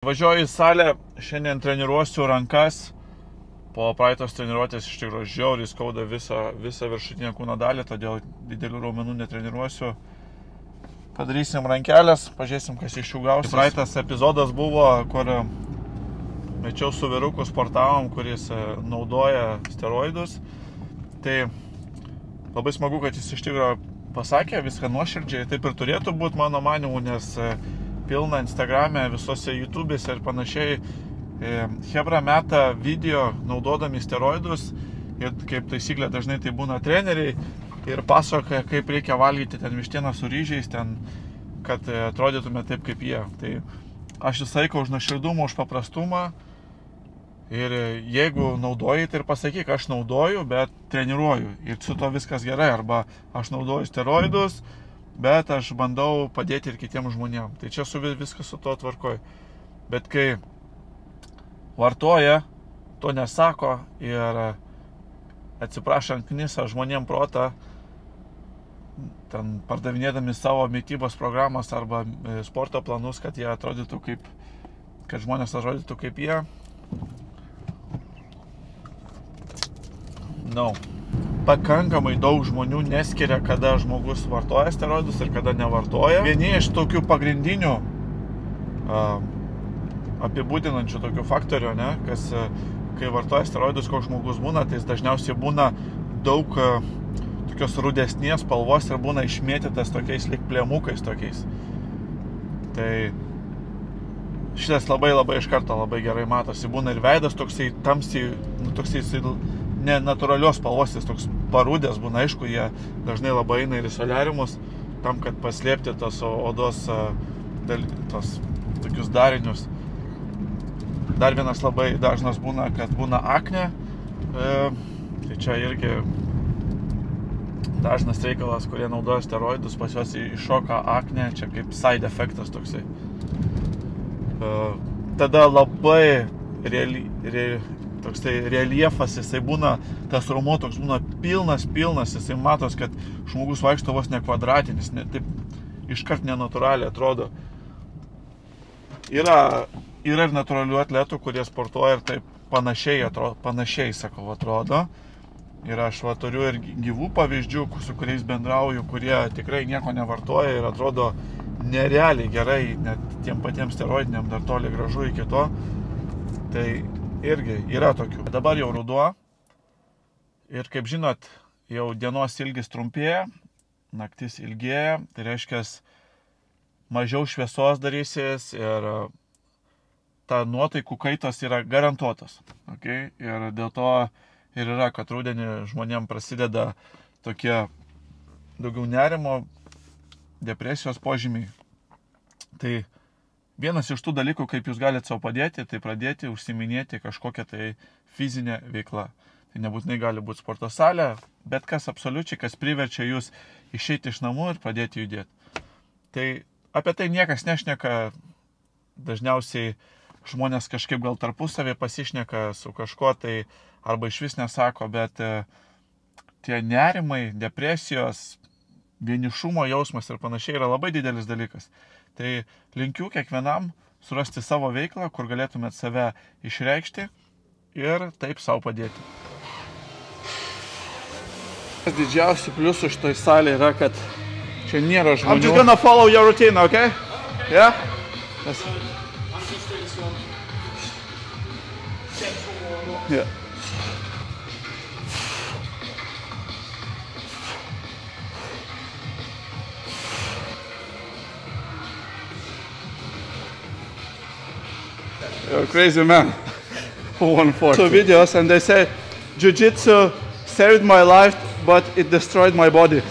Važiuoju į salę, šiandien treniruosiu rankas. Po praeitos treniruotės iš tikrųjų žiauriai skauda visą viršutinę kūno dalį, todėl didelių raumenų netreniruosiu. Padarysim rankelės, pažiūrėsim, kas iš jų gausis. Praeitas epizodas buvo, kur mečiau su vyruku sportavom, kuris naudoja steroidus. Tai labai smagu, kad jis iš tikrųjų pasakė viską nuoširdžiai, taip ir turėtų būti mano manimu, nes pilna Instagrame, visose YouTube'se ir panašiai. Hebra meta video naudodami steroidus ir kaip taisyklė dažnai tai būna treneriai ir pasakoja, kaip reikia valgyti ten vištieną su ryžiais, ten, kad atrodytume taip kaip jie. Tai aš visą laiką už nuoširdumą, už paprastumą ir jeigu naudoji, tai ir pasakyk, aš naudoju, bet treniruoju ir su to viskas gerai, arba aš naudoju steroidus, bet aš bandau padėti ir kitiems žmonėms. Tai čia viskas su to tvarkoj. Bet kai vartoja, to nesako ir atsiprašant knisa žmonėms protą, ten pardavinėdami savo mitybos programas arba sporto planus, kad jie atrodytų kad žmonės atrodytų kaip jie. No. Pakankamai daug žmonių neskiria, kada žmogus vartoja steroidus ir kada nevartoja. Vieni iš tokių pagrindinių apibūdinančių tokių faktorių, kas kai vartoja steroidus, koks žmogus būna, tai jis dažniausiai būna daug tokios rudesnės spalvos ir būna išmėtytas tokiais lyg plėmukais tokiais. Tai šitas labai iš karto labai gerai matosi. Būna ir veidas toksai tamsiai, toksai nenatūralios spalvos, jis toks parūdęs būna, aišku, jie dažnai labai eina ir į soliariumus, tam, kad paslėpti tos odos tos tokius darinius. Dar vienas labai dažnas būna, kad būna akne, tai čia irgi dažnas reikalas, kurie naudoja steroidus, pas juos iššoka akne, čia kaip side efektas toksai. Tada labai toksai reljefas, jisai būna, tas raumuo toks būna pilnas, jisai matos, kad žmogus vaikšto vos ne kvadratinis, taip iškart nenatūraliai atrodo. Yra ir natūralių atletų, kurie sportuoja ir taip panašiai, sakau, atrodo. Ir aš turiu ir gyvų pavyzdžių, su kuriais bendrauju, kurie tikrai nieko nevartoja ir atrodo nerealiai gerai, net tiem patiems steroidiniam dar toli gražu iki to. Tai irgi yra tokių. Dabar jau ruduo ir kaip žinot, jau dienos ilgis trumpėja, naktis ilgėja, tai reiškia mažiau šviesos darysis ir ta nuotaikų kaitos yra garantuotos. Okay? Ir dėl to ir yra, kad rudenį žmonėms prasideda tokie daugiau nerimo, depresijos požymiai. Tai vienas iš tų dalykų, kaip jūs galite savo padėti, tai pradėti užsiiminėti kažkokią tai fizinę veiklą. Tai nebūtinai gali būti sporto salė, bet kas absoliučiai, kas priverčia jūs išeiti iš namų ir pradėti judėti. Tai apie tai niekas nešneka, dažniausiai žmonės kažkaip gal tarpusavį pasišneka su kažkuo, tai arba iš vis nesako, bet tie nerimai, depresijos, vienišumo jausmas ir panašiai yra labai didelis dalykas. Tai linkiu kiekvienam surasti savo veiklą, kur galėtumėt save išreikšti ir taip savo padėti. Didžiausių pliusų šitoj salėje yra, kad čia nėra žmonių. I'm just gonna follow your routine, okay? Yeah? Yes. I'm just doing some gentle warm-up. Yeah. You're a crazy man. 140. So videos and they say, Jiu-Jitsu saved my life, but it destroyed my body.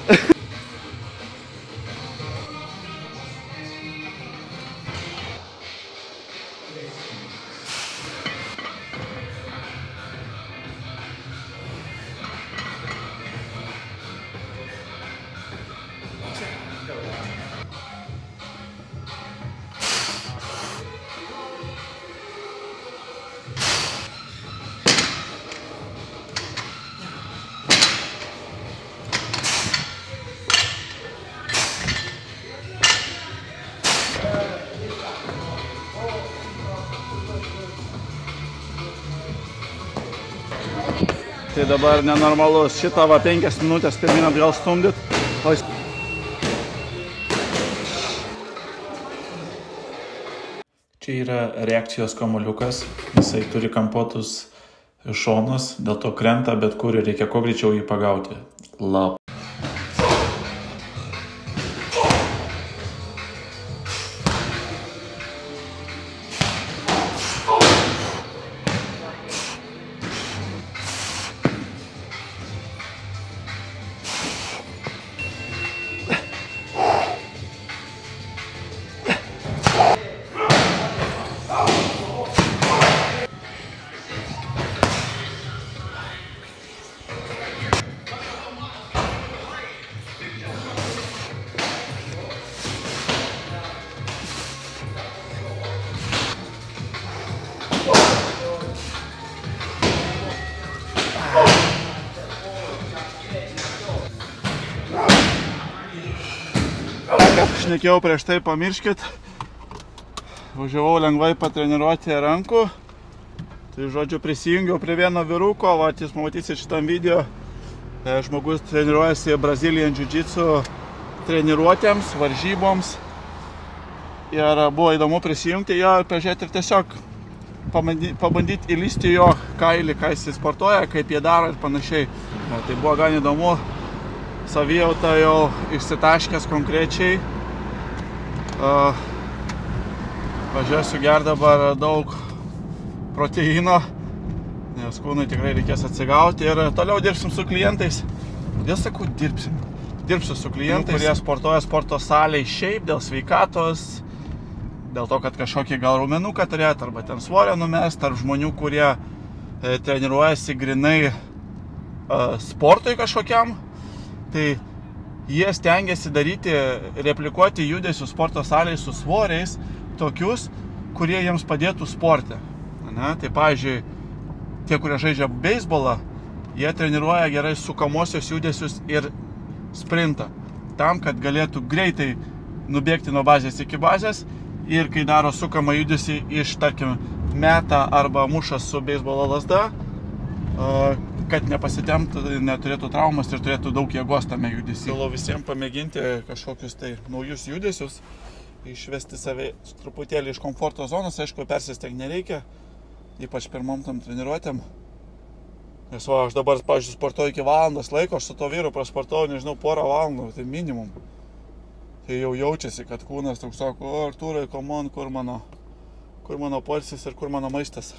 Tai dabar nenormalus. Šitą va 5 minutės pirmin atgal stumdyt. Čia yra reakcijos kamuoliukas. Jisai turi kampuotus šonus, dėl to krenta bet kur ir reikia kuo greičiau jį pagauti. Lap. Šnekėjau prieš tai, pamirškit. Važiavau lengvai patreniruoti rankų. Tai žodžiu prisijungiau prie vieno vyruko, va, jūs matysit šitam video. Žmogus treniruojasi Brazilian Jiu-Jitsu treniruotėms, varžyboms. Ir buvo įdomu prisijungti jo ir pažiūrėti ir tiesiog pabandyti įlysti jo kailį, ką jis sportuoja, kaip jie daro ir panašiai. Tai buvo gan įdomu. Savijauta jau išsitaškęs konkrečiai. Važiuosiu ger dabar daug proteino, nes kūnui tikrai reikės atsigauti ir toliau dirbsim su klientais. Kodėl sakau dirbsim? Dirbsiu su klientais, kurie sportuoja sporto salėj šiaip dėl sveikatos, dėl to, kad kažkokį gal raumenuką turėt arba ten svorio numest, tarp žmonių, kurie treniruojasi grinai sportui kažkokiam. Tai jie stengiasi daryti, replikuoti judesių sporto salėje su svoriais, tokius, kurie jiems padėtų sporte. Tai pavyzdžiui, tie, kurie žaidžia beisbolą, jie treniruoja gerai sukamosios judesius ir sprintą. Tam, kad galėtų greitai nubėgti nuo bazės iki bazės ir kai daro sukamą judesį iš, tarkim, metą arba mušas su beisbolo lazda, kad nepasitemtų, neturėtų traumas ir turėtų daug jėgos tame judesį. Siūlau visiems pamėginti kažkokius tai naujus judesius, išvesti save truputėlį iš komforto zonos, aišku, persistengti nereikia, ypač pirmom tam treniruotėm. Nes va, aš dabar, pavyzdžiui, sportuoju iki valandos laiko, aš su to vyru prasportuoju, nežinau, porą valandų, tai minimum. Tai jau jaučiasi, kad kūnas toks sako, o Artūrai, come on, kur mano poilsis ir kur mano maistas.